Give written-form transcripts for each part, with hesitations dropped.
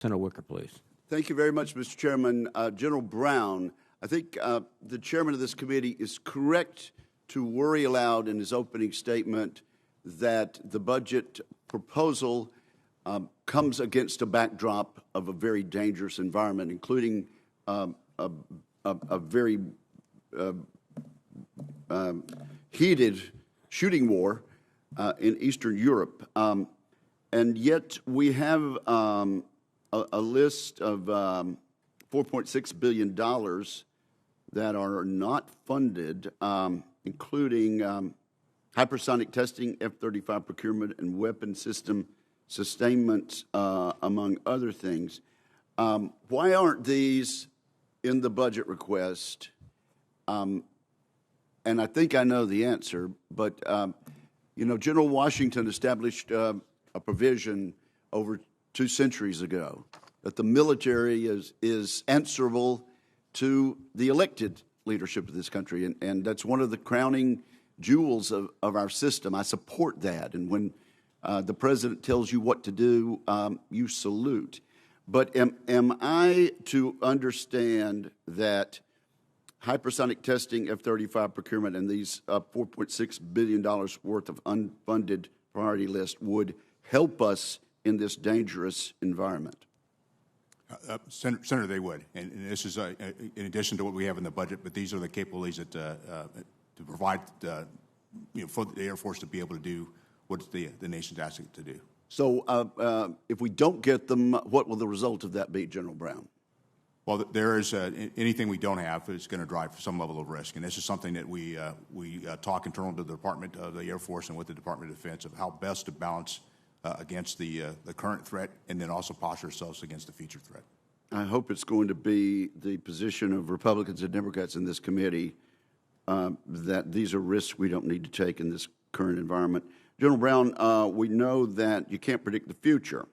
Senator Wicker, please. Thank you very much, Mr. Chairman. General Brown, I think the chairman of this committee is correct to worry aloud in his opening statement that the budget proposal comes against a backdrop of a very dangerous environment, including a very heated shooting war in Eastern Europe. And yet we have a list of $4.6 billion that are not funded, including hypersonic testing, F-35 procurement, and weapon system sustainment, among other things. Why aren't these in the budget request? And I think I know the answer, but you know, General Washington established a provision over 2 centuries ago that the military is answerable to the elected leadership of this country, and that's one of the crowning jewels of our system. I support that, and when the president tells you what to do, you salute. But am I to understand that hypersonic testing, F-35 procurement, and these $4.6 billion worth of unfunded priority list would help us in this dangerous environment? Senator, they would, and this is in addition to what we have in the budget. But these are the capabilities that to provide, for the Air Force to be able to do what the nation's asking it to do. So, if we don't get them, what will the result of that be, General Brown? Well, there is anything we don't have is going to drive some level of risk, and this is something that we talk internal to the Department of the Air Force and with the Department of Defense of how best to balance against the current threat, and then also posture ourselves against the future threat. I hope it's going to be the position of Republicans and Democrats in this committee that these are risks we don't need to take in this current environment. General Brown, we know that you can't predict the future.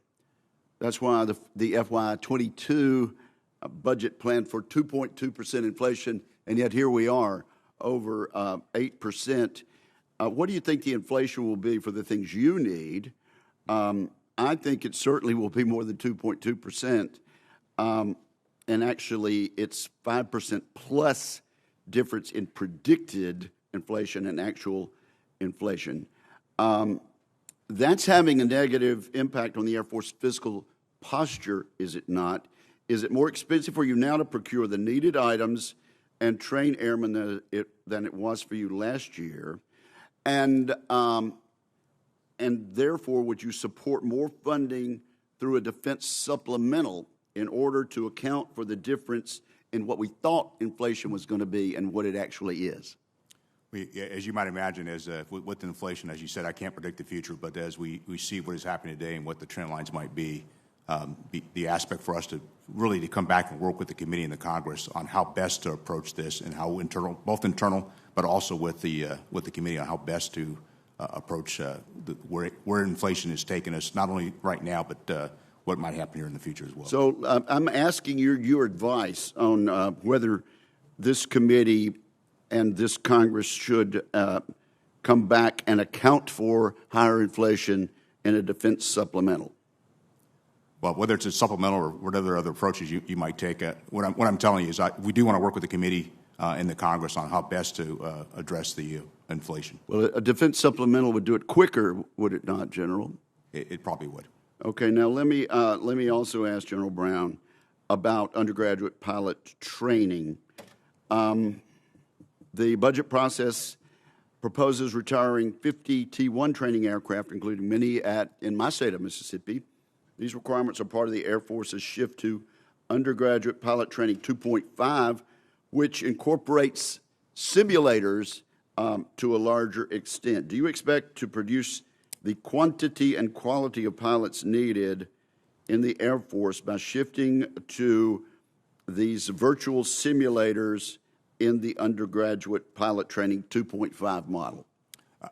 That's why the FY22 budget planned for 2.2% inflation, and yet here we are, over 8%. What do you think the inflation will be for the things you need? I think it certainly will be more than 2.2%, and actually it's 5% plus difference in predicted inflation and actual inflation. That's having a negative impact on the Air Force fiscal posture, is it not? Is it more expensive for you now to procure the needed items and train airmen than it was for you last year? And therefore, would you support more funding through a defense supplemental in order to account for the difference in what we thought inflation was going to be and what it actually is? As you might imagine, with inflation, as you said, I can't predict the future, but as we see what is happening today and what the trend lines might be, the aspect for us to really come back and work with the committee and the Congress on how best to approach this and how both internal, but also with the committee on how best to approach where inflation is taking us, not only right now, but what might happen here in the future as well. So I'm asking your advice on whether this committee and this Congress should come back and account for higher inflation in a defense supplemental. Well, whether it's a supplemental or whatever other approaches you might take, what I'm telling you is we do want to work with the committee and the Congress on how best to address the inflation. Well, a defense supplemental would do it quicker, would it not, General? It probably would. Okay. Now let me also ask General Brown about undergraduate pilot training. The budget process proposes retiring 50 T-1 training aircraft, including many in my state of Mississippi. These requirements are part of the Air Force's shift to undergraduate pilot training 2.5, which incorporates simulators to a larger extent. Do you expect to produce the quantity and quality of pilots needed in the Air Force by shifting to these virtual simulators in the undergraduate pilot training 2.5 model?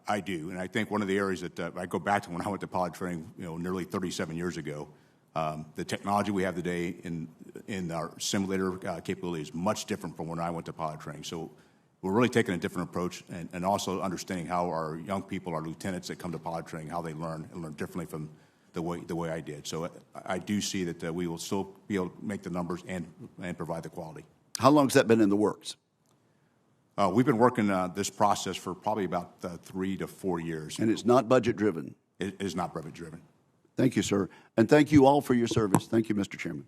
I do, and I think one of the areas that I go back to when I went to pilot training, nearly 37 years ago. The technology we have today in our simulator capability is much different from when I went to pilot training. So we're really taking a different approach, and also understanding how our young people, our lieutenants that come to pilot training, how they learn and learn differently from the way I did. So I do see that we will still be able to make the numbers and provide the quality. How long has that been in the works? We've been working this process for probably about 3 to 4 years. And it's not budget driven? It is not budget driven. Thank you, sir. And thank you all for your service. Thank you, Mr. Chairman.